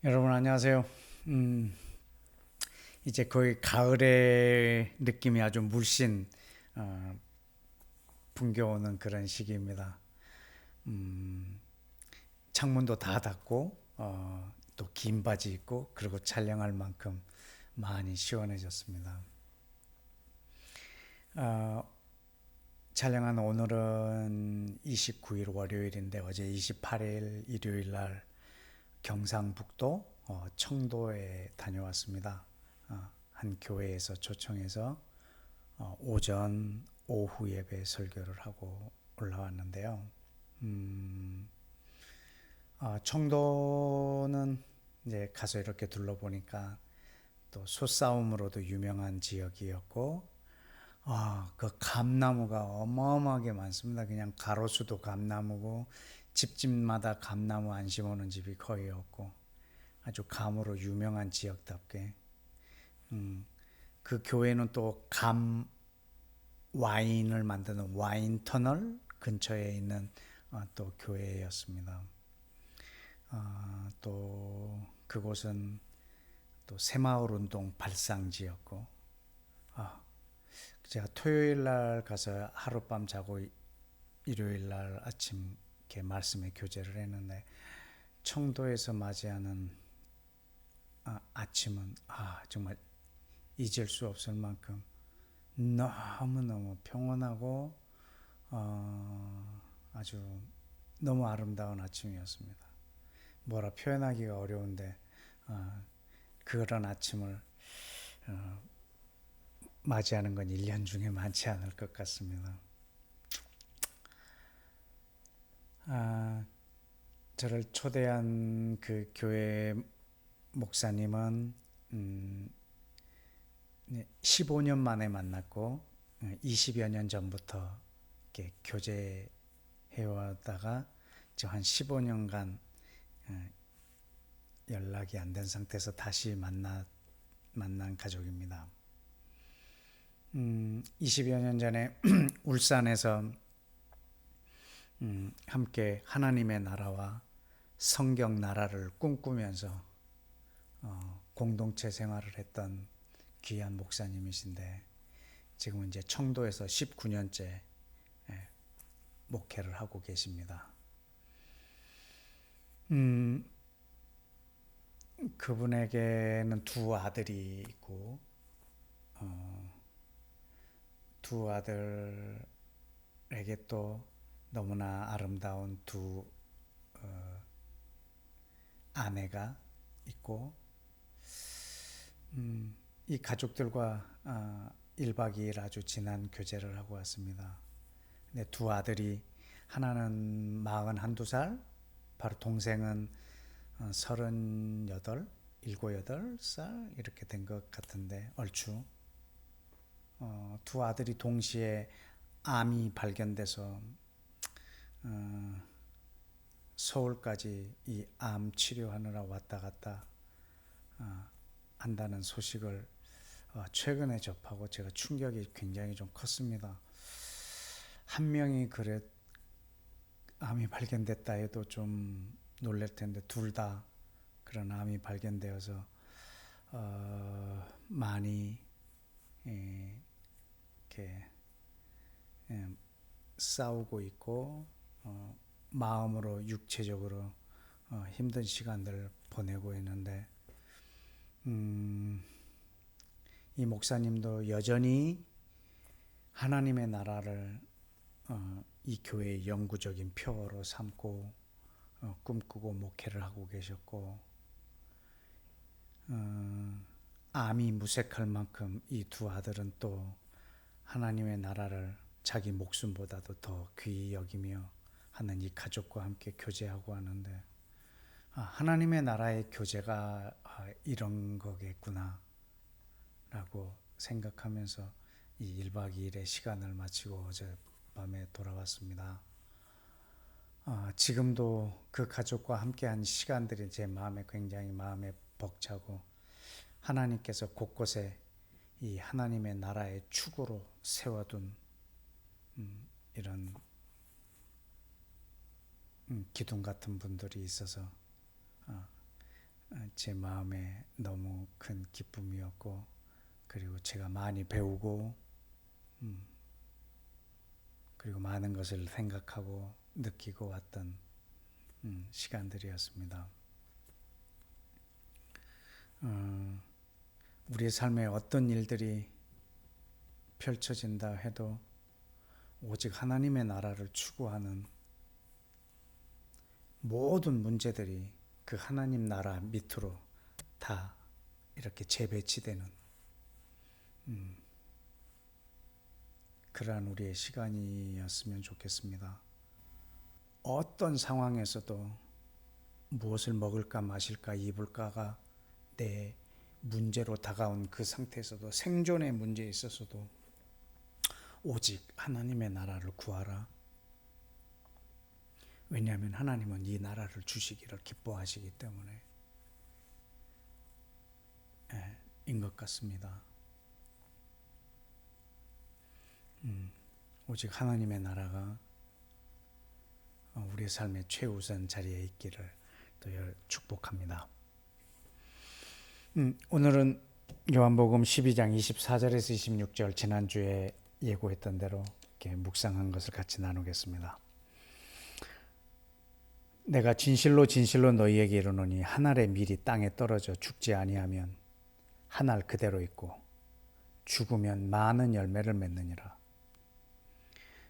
여러분 안녕하세요. 음, 이제 거의 가을의 느낌이 아주 물씬 어, 풍겨오는 그런 시기입니다. 창문도 다 닫고 또 긴 바지 입고 그리고 촬영할 만큼 많이 시원해졌습니다. 어, 촬영한 오늘은 29일 월요일인데 어제 28일 일요일 날 경상북도 청도에 다녀왔습니다. 한 교회에서 초청해서 오전, 오후 예배 설교를 하고 올라왔는데요. 음, 청도는 이제 가서 이렇게 둘러보니까 또 소싸움으로도 유명한 지역이었고, 그 감나무가 어마어마하게 많습니다. 그냥 가로수도 감나무고, 집집마다 감나무 안 심어놓은 집이 거의 없고, 아주 감으로 유명한 지역답게, 그 교회는 또 와인을 만드는 와인 터널 근처에 있는 또 교회였습니다. 또 그곳은 또 새마을 운동 발상지였고, 제가 토요일 날 가서 하룻밤 자고 일요일 날 아침 이렇게 말씀에 교제를 했는데, 청도에서 맞이하는 아침은 정말 잊을 수 없을 만큼 너무너무 평온하고 아주 너무 아름다운 아침이었습니다. 뭐라 표현하기가 어려운데 그런 아침을 맞이하는 건 1년 중에 많지 않을 것 같습니다. 아, 저를 초대한 그 교회 목사님은 15년 만에 만났고 20여 년 전부터 이렇게 교제해오다가 지금 한 15년간 연락이 안 된 상태에서 다시 만난 가족입니다. 20여 년 전에 울산에서 함께 하나님의 나라와 성경 나라를 꿈꾸면서 공동체 생활을 했던 귀한 목사님이신데 지금은 이제 청도에서 19년째 목회를 하고 계십니다. 그분에게는 두 아들이 있고 두 아들에게 또 너무나 아름다운 두 아내가 있고 이 가족들과 1박 2일 아주 진한 교제를 하고 왔습니다. 네, 두 아들이 하나는 42살, 바로 동생은 38, 7, 8살 이렇게 된 것 같은데 얼추 두 아들이 동시에 암이 발견돼서 서울까지 이 암 치료하느라 왔다 갔다 한다는 소식을 최근에 접하고 제가 충격이 굉장히 좀 컸습니다. 한 명이 그래 암이 발견됐다 해도 좀 놀랄 텐데 둘 다 그런 암이 발견되어서 많이 이렇게 싸우고 있고 마음으로 육체적으로 힘든 시간들 보내고 있는데 이 목사님도 여전히 하나님의 나라를 이 교회의 영구적인 표어로 삼고 꿈꾸고 목회를 하고 계셨고 암이 무색할 만큼 이 두 아들은 또 하나님의 나라를 자기 목숨보다도 더 귀히 여기며 하는 이 가족과 함께 교제하고 하는데 하나님의 나라의 교제가 이런 거겠구나 라고 생각하면서 이 1박 2일의 시간을 마치고 어젯밤에 돌아왔습니다. 지금도 그 가족과 함께한 시간들이 제 마음에 굉장히 마음에 벅차고 하나님께서 곳곳에 이 하나님의 나라의 축으로 세워둔 이런 기둥 같은 분들이 있어서 제 마음에 너무 큰 기쁨이었고, 그리고 제가 많이 배우고 그리고 많은 것을 생각하고 느끼고 왔던 시간들이었습니다. 우리의 삶에 어떤 일들이 펼쳐진다 해도 오직 하나님의 나라를 추구하는 모든 문제들이 그 하나님 나라 밑으로 다 이렇게 재배치되는 그러한 우리의 시간이었으면 좋겠습니다. 어떤 상황에서도 무엇을 먹을까 마실까 입을까가 내 문제로 다가온 그 상태에서도, 생존의 문제에 있어서도 오직 하나님의 나라를 구하라. 왜냐하면 하나님은 이 나라를 주시기를 기뻐하시기 때문에 인 것 같습니다. 오직 하나님의 나라가 우리의 삶의 최우선 자리에 있기를 또 축복합니다. 오늘은 요한복음 12장 24절에서 26절, 지난주에 예고했던 대로 이렇게 묵상한 것을 같이 나누겠습니다. 내가 진실로 진실로 너희에게 이르노니 한 알의 밀이 땅에 떨어져 죽지 아니하면 한 알 그대로 있고 죽으면 많은 열매를 맺느니라.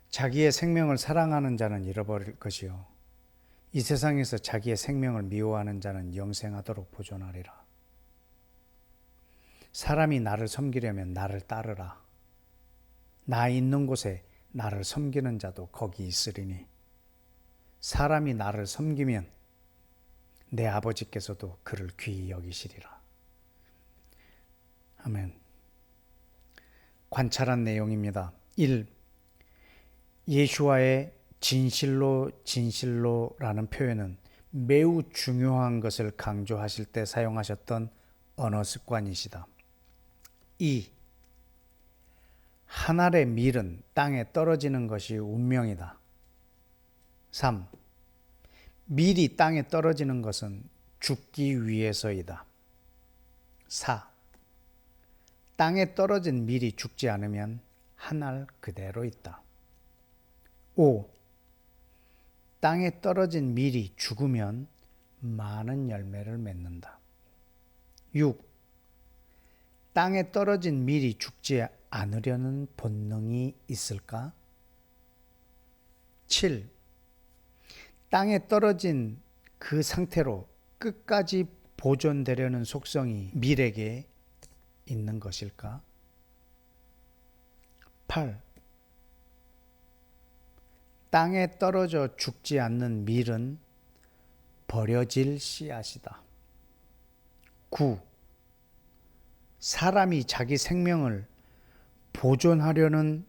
자기의 생명을 사랑하는 자는 잃어버릴 것이요 이 세상에서 자기의 생명을 미워하는 자는 영생하도록 보존하리라. 사람이 나를 섬기려면 나를 따르라. 나 있는 곳에 나를 섬기는 자도 거기 있으리니 사람이 나를 섬기면 내 아버지께서도 그를 귀히 여기시리라. 아멘. 관찰한 내용입니다. 1. 예수와의 진실로 진실로라는 표현은 매우 중요한 것을 강조하실 때 사용하셨던 언어 습관이시다. 2. 한 알의 밀은 땅에 떨어지는 것이 운명이다. 3. 밀이 땅에 떨어지는 것은 죽기 위해서이다. 4. 땅에 떨어진 밀이 죽지 않으면 한 알 그대로 있다. 5. 땅에 떨어진 밀이 죽으면 많은 열매를 맺는다. 6. 땅에 떨어진 밀이 죽지 않으려는 본능이 있을까? 7. 땅에 떨어진 그 상태로 끝까지 보존되려는 속성이 밀에게 있는 것일까? 8. 땅에 떨어져 죽지 않는 밀은 버려질 씨앗이다. 9. 사람이 자기 생명을 보존하려는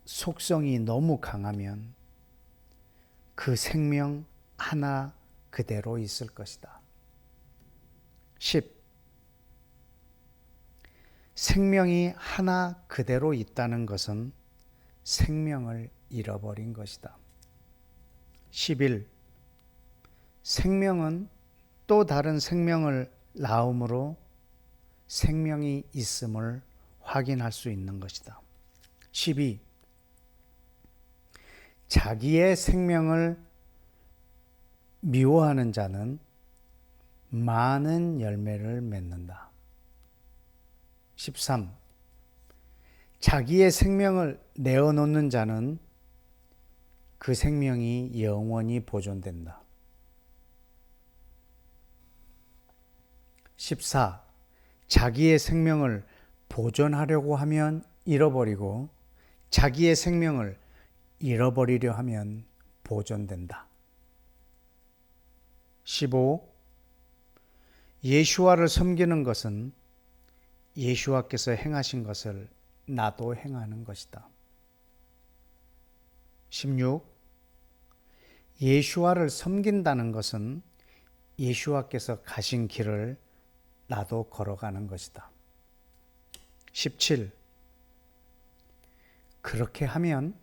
속성이 너무 강하면 그 생명 하나 그대로 있을 것이다. 10. 생명이 하나 그대로 있다는 것은 생명을 잃어버린 것이다. 11. 생명은 또 다른 생명을 낳음으로 생명이 있음을 확인할 수 있는 것이다. 12. 자기의 생명을 미워하는 자는 많은 열매를 맺는다. 13. 자기의 생명을 내어놓는 자는 그 생명이 영원히 보존된다. 14. 자기의 생명을 보존하려고 하면 잃어버리고 자기의 생명을 잃어버리려 하면 보존된다. 15. 예수와를 섬기는 것은 예수와께서 행하신 것을 나도 행하는 것이다. 16. 예수와를 섬긴다는 것은 예수와께서 가신 길을 나도 걸어가는 것이다. 17. 그렇게 하면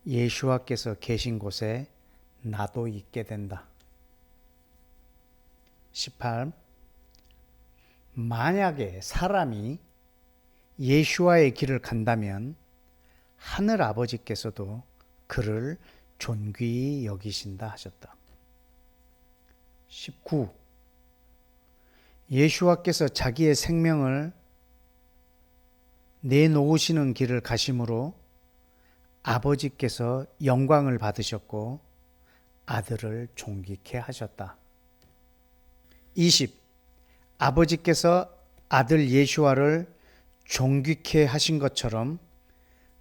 예수와께서 계신 곳에 나도 있게 된다. 18. 만약에 사람이 예수와의 길을 간다면 하늘 아버지께서도 그를 존귀히 여기신다 하셨다. 19. 예수와께서 자기의 생명을 내놓으시는 길을 가심으로 아버지께서 영광을 받으셨고 아들을 존귀케 하셨다. 20. 아버지께서 아들 예수와를 존귀케 하신 것처럼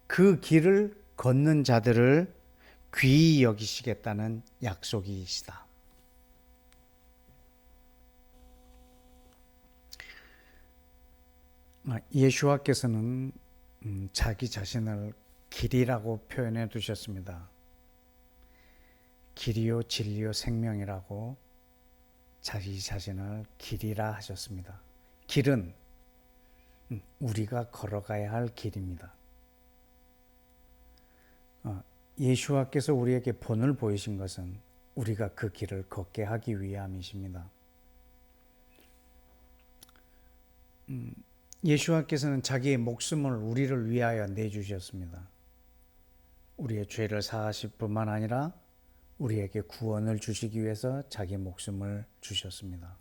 그 길을 걷는 자들을 귀히 여기시겠다는 약속이시다. 예수와께서는 자기 자신을 길이라고 표현해 두셨습니다. 길이요 진리요 생명이라고 자기 자신을 길이라 하셨습니다. 길은 우리가 걸어가야 할 길입니다. 예수와께서 우리에게 본을 보이신 것은 우리가 그 길을 걷게 하기 위함이십니다. 예수와께서는 자기의 목숨을 우리를 위하여 내주셨습니다. 우리의 죄를 사하실 뿐만 아니라 우리에게 구원을 주시기 위해서 자기 목숨을 주셨습니다.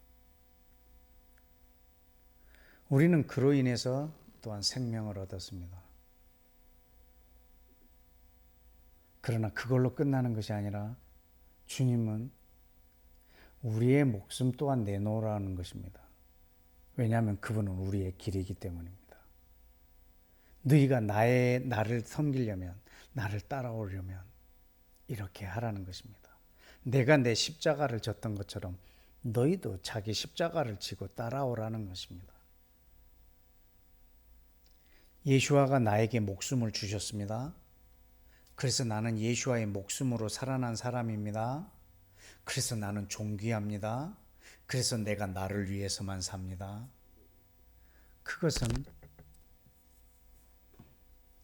우리는 그로 인해서 또한 생명을 얻었습니다. 그러나 그걸로 끝나는 것이 아니라 주님은 우리의 목숨 또한 내놓으라는 것입니다. 왜냐하면 그분은 우리의 길이기 때문입니다. 너희가 나를 섬기려면, 나를 따라오려면 이렇게 하라는 것입니다. 내가 내 십자가를 졌던 것처럼 너희도 자기 십자가를 지고 따라오라는 것입니다. 예수와가 나에게 목숨을 주셨습니다. 그래서 나는 예수와의 목숨으로 살아난 사람입니다. 그래서 나는 존귀합니다. 그래서 내가 나를 위해서만 삽니다. 그것은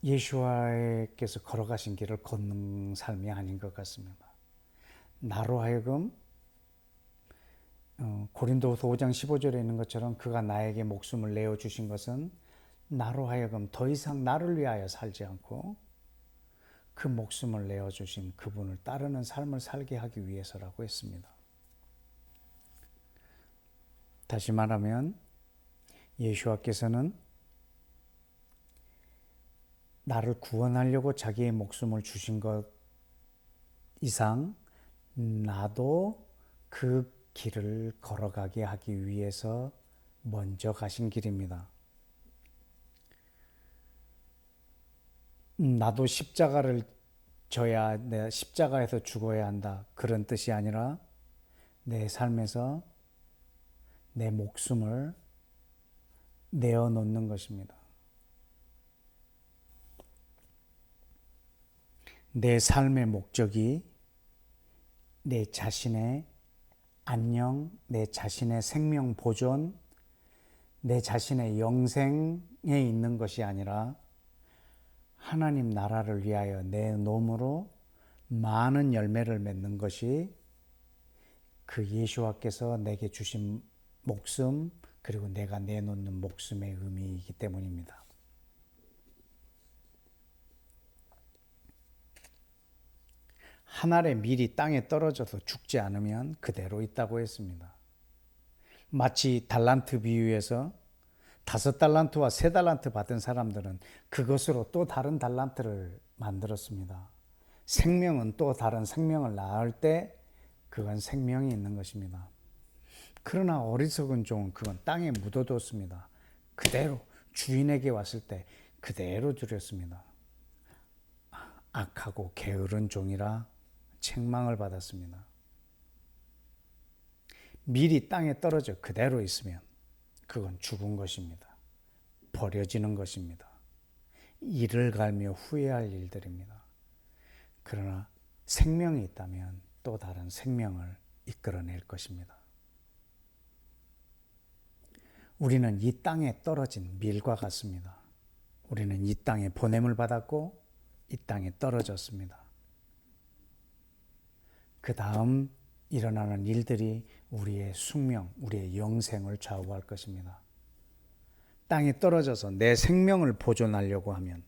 예수와께서 걸어가신 길을 걷는 삶이 아닌 것 같습니다. 나로 하여금 고린도후서 5장 15절에 있는 것처럼 그가 나에게 목숨을 내어주신 것은 나로 하여금 더 이상 나를 위하여 살지 않고 그 목숨을 내어주신 그분을 따르는 삶을 살게 하기 위해서라고 했습니다. 다시 말하면 예수와께서는 나를 구원하려고 자기의 목숨을 주신 것 이상 나도 그 길을 걸어가게 하기 위해서 먼저 가신 길입니다. 나도 십자가를 져야 내 십자가에서 죽어야 한다. 그런 뜻이 아니라 내 삶에서 내 목숨을 내어놓는 것입니다. 내 삶의 목적이 내 자신의 안녕, 내 자신의 생명 보존, 내 자신의 영생에 있는 것이 아니라 하나님 나라를 위하여 내놓음으로 많은 열매를 맺는 것이 그 예수와께서 내게 주신 목숨 그리고 내가 내놓는 목숨의 의미이기 때문입니다. 한 알의 밀이 땅에 떨어져서 죽지 않으면 그대로 있다고 했습니다. 마치 달란트 비유에서 5달란트와 3달란트 받은 사람들은 그것으로 또 다른 달란트를 만들었습니다. 생명은 또 다른 생명을 낳을 때 그건 생명이 있는 것입니다. 그러나 어리석은 종은 그건 땅에 묻어뒀습니다. 그대로 주인에게 왔을 때 그대로 들였습니다. 악하고 게으른 종이라 책망을 받았습니다. 밀이 땅에 떨어져 그대로 있으면 그건 죽은 것입니다. 버려지는 것입니다. 이를 갈며 후회할 일들입니다. 그러나 생명이 있다면 또 다른 생명을 이끌어낼 것입니다. 우리는 이 땅에 떨어진 밀과 같습니다. 우리는 이 땅에 보냄을 받았고 이 땅에 떨어졌습니다. 그 다음 일어나는 일들이 우리의 숙명, 우리의 영생을 좌우할 것입니다. 땅에 떨어져서 내 생명을 보존하려고 하면,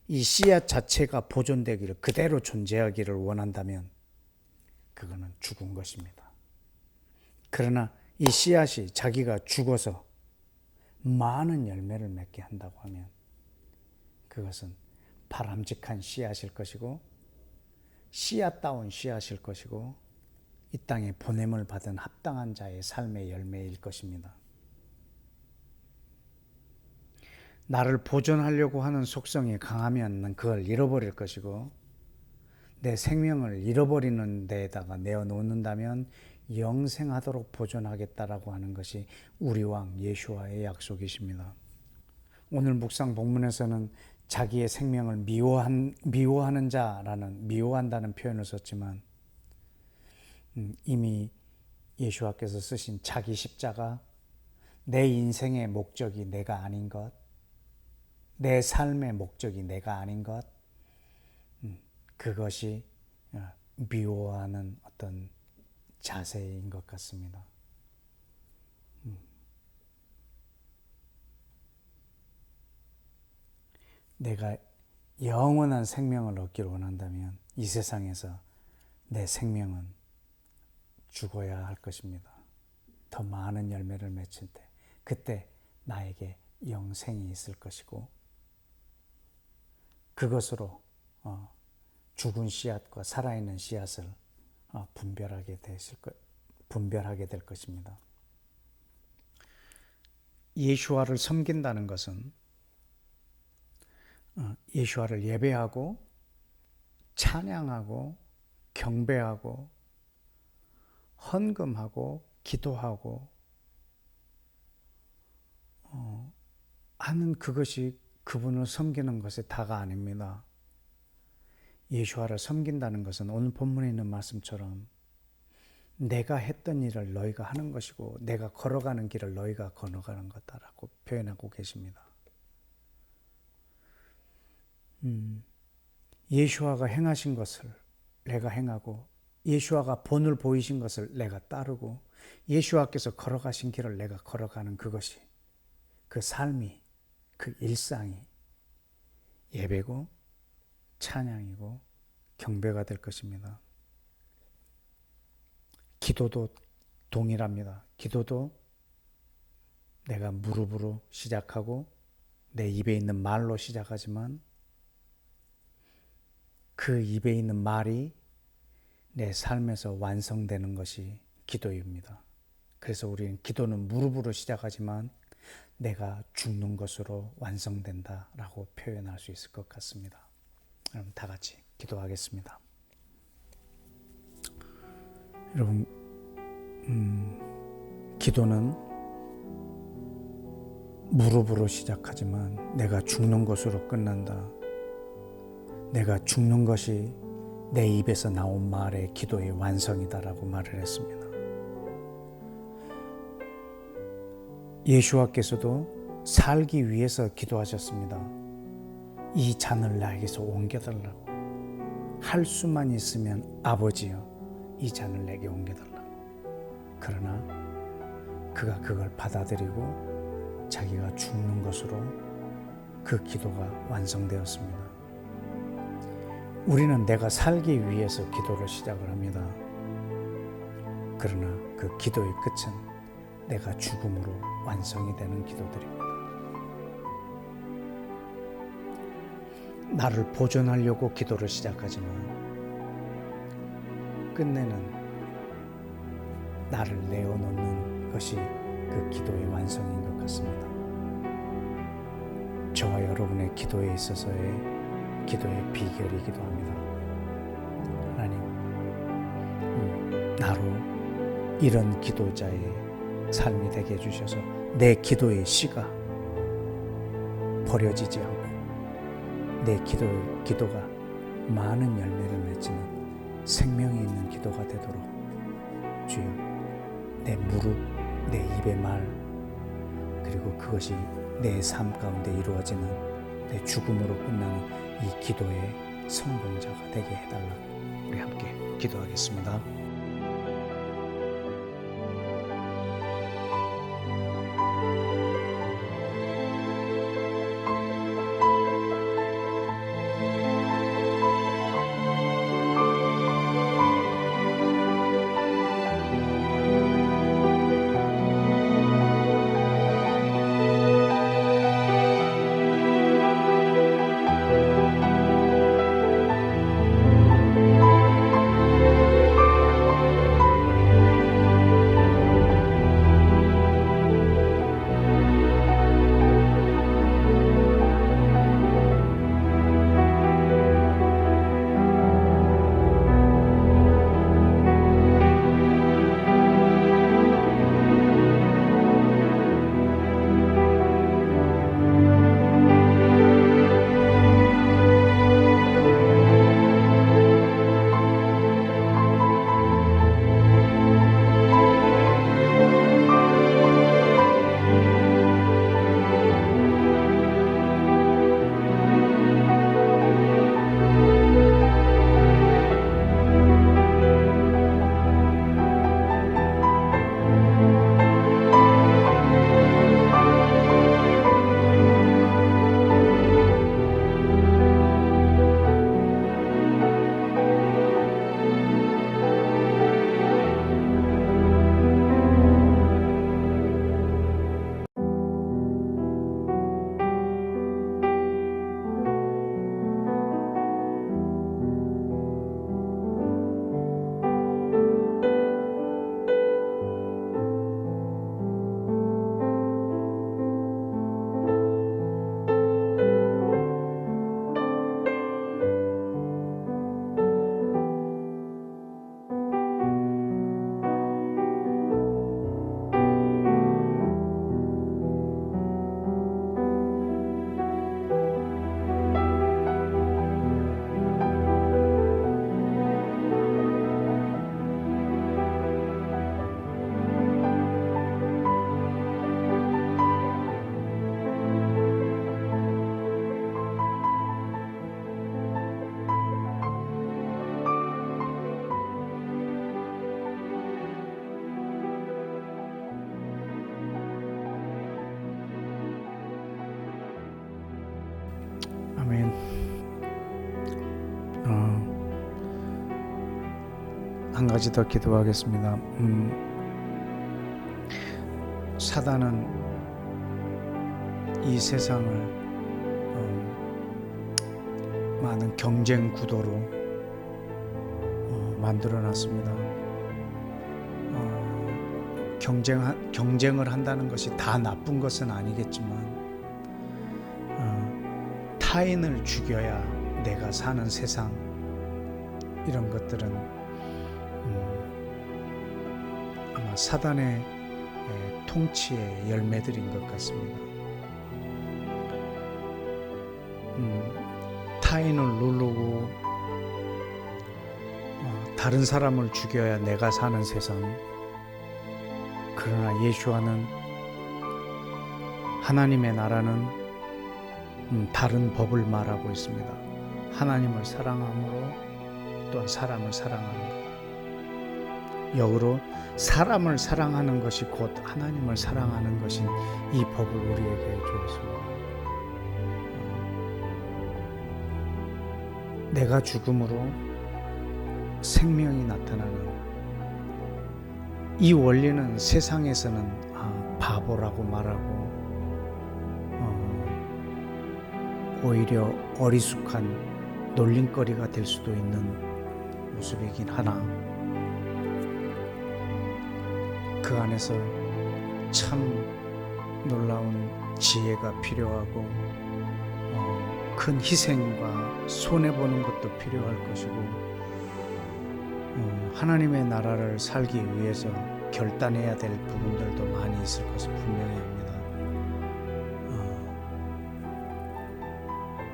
이 씨앗 자체가 보존되기를, 그대로 존재하기를 원한다면 그거는 죽은 것입니다. 그러나 이 씨앗이 자기가 죽어서 많은 열매를 맺게 한다고 하면 그것은 바람직한 씨앗일 것이고, 씨앗다운 씨앗일 것이고, 이 땅에 보냄을 받은 합당한 자의 삶의 열매일 것입니다. 나를 보존하려고 하는 속성이 강하면 그걸 잃어버릴 것이고, 내 생명을 잃어버리는 데에다가 내어놓는다면 영생하도록 보존하겠다라고 하는 것이 우리 왕 예수와의 약속이십니다. 오늘 묵상 본문에서는 자기의 생명을 미워하는 자라는, 미워한다는 표현을 썼지만, 이미 예수와께서 쓰신 자기 십자가, 내 인생의 목적이 내가 아닌 것, 내 삶의 목적이 내가 아닌 것, 그것이 미워하는 어떤 자세인 것 같습니다. 내가 영원한 생명을 얻기를 원한다면 이 세상에서 내 생명은 죽어야 할 것입니다. 더 많은 열매를 맺힐 때, 그때 나에게 영생이 있을 것이고, 그것으로 죽은 씨앗과 살아있는 씨앗을 분별하게 될 것입니다. 예수와를 섬긴다는 것은 예수와를 예배하고 찬양하고 경배하고 헌금하고 기도하고 하는 그것이 그분을 섬기는 것의 다가 아닙니다. 예수와를 섬긴다는 것은 오늘 본문에 있는 말씀처럼 내가 했던 일을 너희가 하는 것이고 내가 걸어가는 길을 너희가 걸어가는 것다라고 표현하고 계십니다. 예수와가 행하신 것을 내가 행하고, 예수와가 본을 보이신 것을 내가 따르고, 예수와께서 걸어가신 길을 내가 걸어가는 그것이, 그 삶이, 그 일상이 예배고 찬양이고 경배가 될 것입니다. 기도도 동일합니다. 기도도 내가 무릎으로 시작하고 내 입에 있는 말로 시작하지만 그 입에 있는 말이 내 삶에서 완성되는 것이 기도입니다. 그래서 우리는 기도는 무릎으로 시작하지만 내가 죽는 것으로 완성된다라고 표현할 수 있을 것 같습니다. 여러분 다 같이 기도하겠습니다. 여러분, 기도는 무릎으로 시작하지만 내가 죽는 것으로 끝난다. 내가 죽는 것이 내 입에서 나온 말의 기도의 완성이다라고 말을 했습니다. 예수와께서도 살기 위해서 기도하셨습니다. 이 잔을 나에게서 옮겨달라고. 할 수만 있으면 아버지여 이 잔을 내게 옮겨달라고. 그러나 그가 그걸 받아들이고 자기가 죽는 것으로 그 기도가 완성되었습니다. 우리는 내가 살기 위해서 기도를 시작을 합니다. 그러나 그 기도의 끝은 내가 죽음으로 완성이 되는 기도들입니다. 나를 보존하려고 기도를 시작하지만 끝내는 나를 내어놓는 것이 그 기도의 완성인 것 같습니다. 저와 여러분의 기도에 있어서의 기도의 비결이기도 합니다. 하나님, 나로 이런 기도자의 삶이 되게 해주셔서 내 기도의 씨가 버려지지 않고 내 기도가 많은 열매를 맺는 생명이 있는 기도가 되도록 주여, 내 무릎, 내 입의 말, 그리고 그것이 내 삶 가운데 이루어지는 내 죽음으로 끝나는 이 기도의 성공자가 되게 해달라고 우리 함께 기도하겠습니다. 한 가지 더 기도하겠습니다. 사단은 이 세상을 많은 경쟁 구도로 만들어놨습니다. 경쟁을 한다는 것이 다 나쁜 것은 아니겠지만 타인을 죽여야 내가 사는 세상, 이런 것들은 아마 사단의 통치의 열매들인 것 같습니다. 타인을 누르고 다른 사람을 죽여야 내가 사는 세상. 그러나 예수와는, 하나님의 나라는 다른 법을 말하고 있습니다. 하나님을 사랑함으로 또한 사람을 사랑하는 것. 역으로 사람을 사랑하는 것이 곧 하나님을 사랑하는 것인 이 법을 우리에게 주었습니다. 내가 죽음으로 생명이 나타나는 이 원리는 세상에서는 바보라고 말하고 오히려 어리숙한 놀림거리가 될 수도 있는 모습이긴 하나, 그 안에서 참 놀라운 지혜가 필요하고 큰 희생과 손해보는 것도 필요할 것이고, 하나님의 나라를 살기 위해서 결단해야 될 부분들도 많이 있을 것을 분명히 합니다.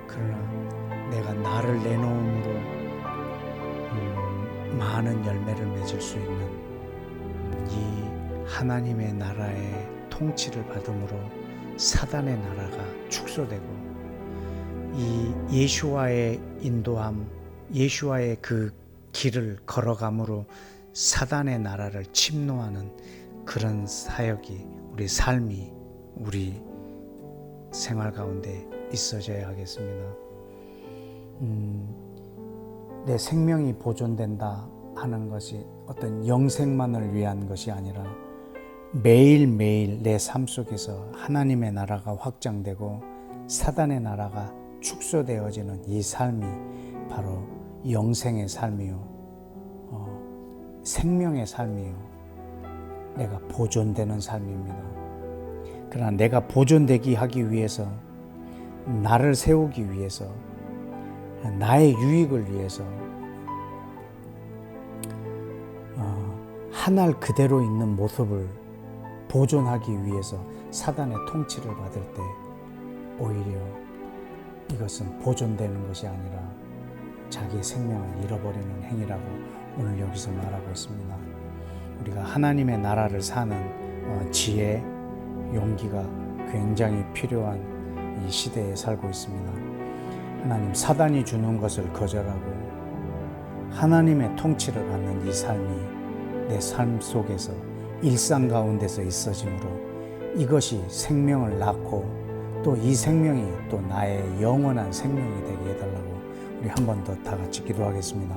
그러나 내가 나를 내놓음으로 많은 열매를 맺을 수 있는 이 하나님의 나라의 통치를 받음으로 사단의 나라가 축소되고, 이 예수와의 인도함, 예수와의 그 길을 걸어감으로 사단의 나라를 침노하는 그런 사역이, 우리 삶이, 우리 생활 가운데 있어져야 하겠습니다. 내 생명이 보존된다 하는 것이 어떤 영생만을 위한 것이 아니라 매일매일 내 삶 속에서 하나님의 나라가 확장되고 사단의 나라가 축소되어지는 이 삶이 바로 영생의 삶이요, 생명의 삶이요, 내가 보존되는 삶입니다. 그러나 내가 보존되기 하기 위해서, 나를 세우기 위해서, 나의 유익을 위해서 한 알 그대로 있는 모습을 보존하기 위해서 사단의 통치를 받을 때 오히려 이것은 보존되는 것이 아니라 자기의 생명을 잃어버리는 행위라고 오늘 여기서 말하고 있습니다. 우리가 하나님의 나라를 사는 지혜, 용기가 굉장히 필요한 이 시대에 살고 있습니다. 하나님, 사단이 주는 것을 거절하고 하나님의 통치를 받는 이 삶이 내 삶 속에서, 일상 가운데서 있어지므로 이것이 생명을 낳고 또 이 생명이 또 나의 영원한 생명이 되게 해달라고 우리 한 번 더 다 같이 기도하겠습니다.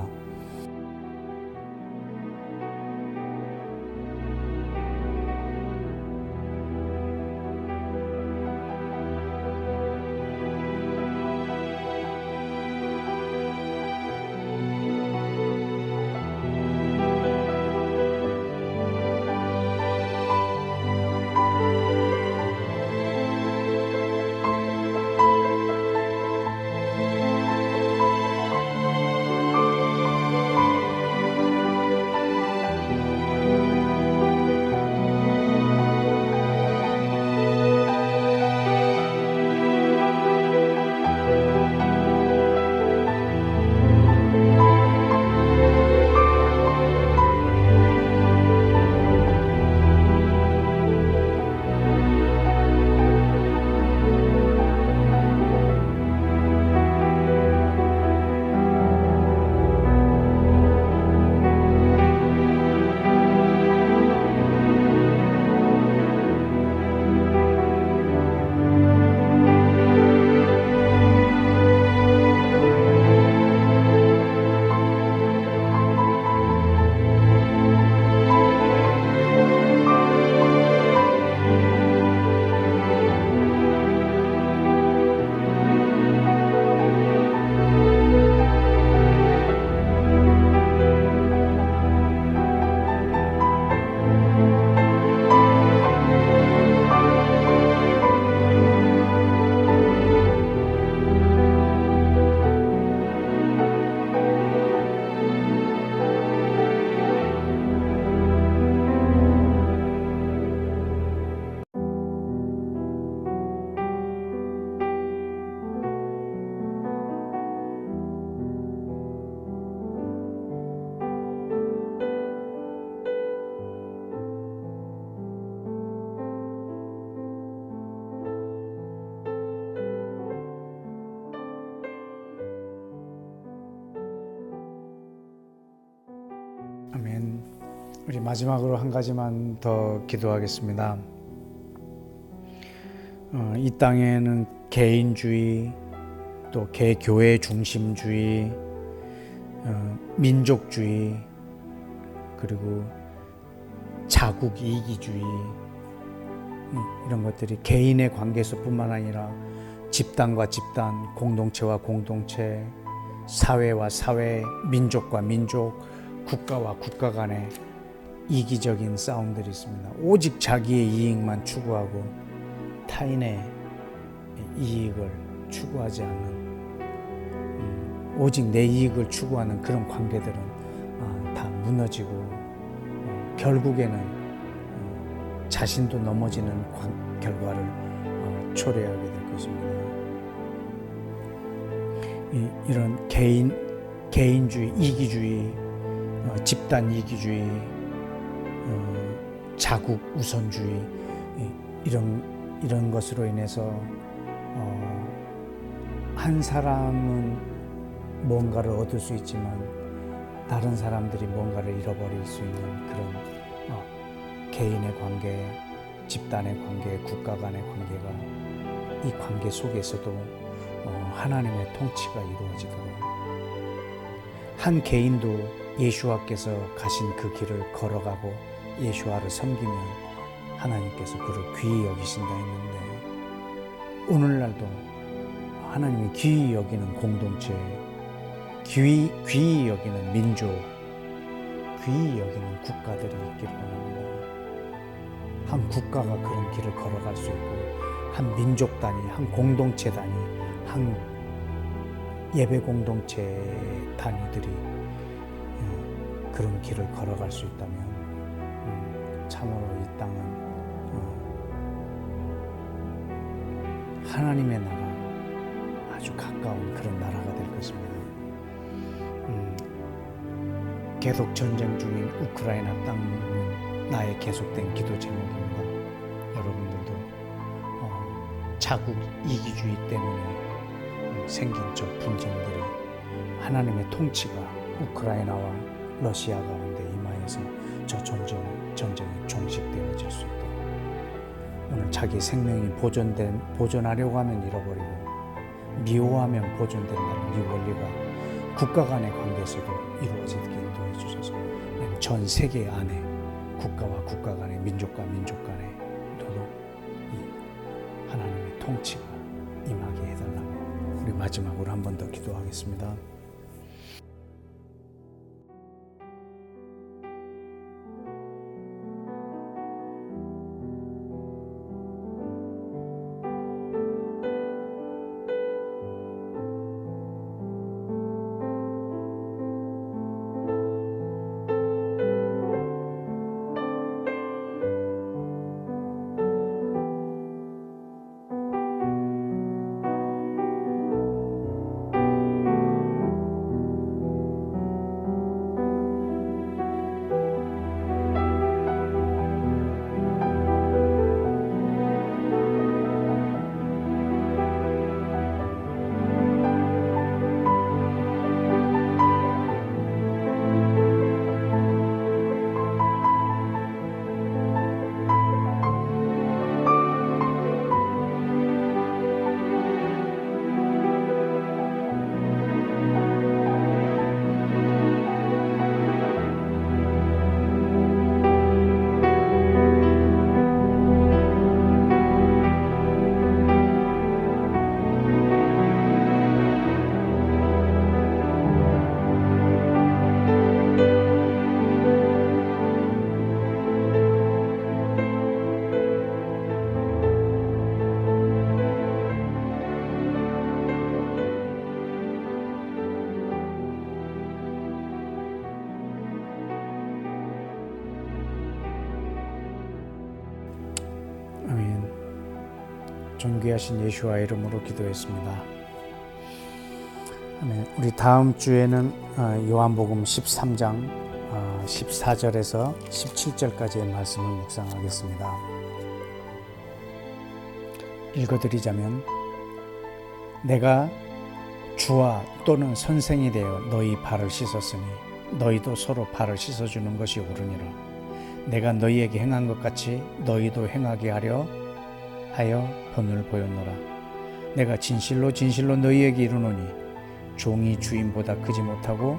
우리 마지막으로 한 가지만 더 기도하겠습니다. 이 땅에는 개인주의, 또 개교회 중심주의, 민족주의, 그리고 자국 이기주의, 이런 것들이 개인의 관계에서뿐만 아니라 집단과 집단, 공동체와 공동체, 사회와 사회, 민족과 민족, 국가와 국가 간의 이기적인 싸움들이 있습니다. 오직 자기의 이익만 추구하고 타인의 이익을 추구하지 않는, 오직 내 이익을 추구하는 그런 관계들은 다 무너지고 결국에는 자신도 넘어지는 결과를 초래하게 될 것입니다. 이런 개인주의, 이기주의, 집단 이기주의, 자국 우선주의, 이런 것으로 인해서 한 사람은 뭔가를 얻을 수 있지만 다른 사람들이 뭔가를 잃어버릴 수 있는 그런 개인의 관계, 집단의 관계, 국가 간의 관계가, 이 관계 속에서도 하나님의 통치가 이루어지도록, 한 개인도 예수와께서 가신 그 길을 걸어가고 예수와를 섬기면 하나님께서 그를 귀히 여기신다 했는데, 오늘날도 하나님이 귀히 여기는 공동체, 귀히 여기는 민족, 귀히 여기는 국가들이 있기를 원합니다. 한 국가가 그런 길을 걸어갈 수 있고, 한 민족 단위, 한 공동체 단위, 한 예배 공동체 단위들이 그런 길을 걸어갈 수 있다면 참으로 이 땅은 하나님의 나라, 아주 가까운 그런 나라가 될 것입니다. 계속 전쟁 중인 우크라이나 땅은 나의 계속된 기도 제목입니다. 여러분들도 자국 이기주의 때문에 생긴 저 분쟁들이 하나님의 통치가 우크라이나와 러시아 가운데 임하여서 저 전쟁이 종식되어질 수 있도록, 오늘 자기 생명이 보존하려고 하면 잃어버리고 미워하면 보존된다는 이 원리가 국가 간의 관계에서도 이루어지게 인도해 주셔서 전 세계 안에 국가와 국가 간의, 민족과 민족 간에 도도 이 하나님의 통치가 임하게 해달라고 우리 마지막으로 한 번 더 기도하겠습니다. 아멘. 존귀하신 예수와 이름으로 기도했습니다. 아멘. 우리 다음 주에는 요한복음 13장 14절에서 17절까지의 말씀을 묵상하겠습니다. 읽어드리자면, 내가 주와 또는 선생이 되어 너희 발을 씻었으니 너희도 서로 발을 씻어주는 것이 옳으니라. 내가 너희에게 행한 것 같이 너희도 행하게 하려 하여 본을 보였노라. 내가 진실로 진실로 너희에게 이르노니 종이 주인보다 크지 못하고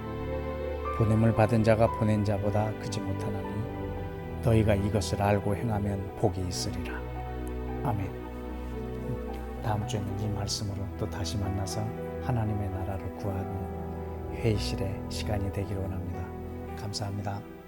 보냄을 받은 자가 보낸 자보다 크지 못하나니 너희가 이것을 알고 행하면 복이 있으리라. 아멘. 다음 주에는 이 말씀으로 또 다시 만나서 하나님의 나라를 구하는 회의실의 시간이 되기를 원합니다. 감사합니다.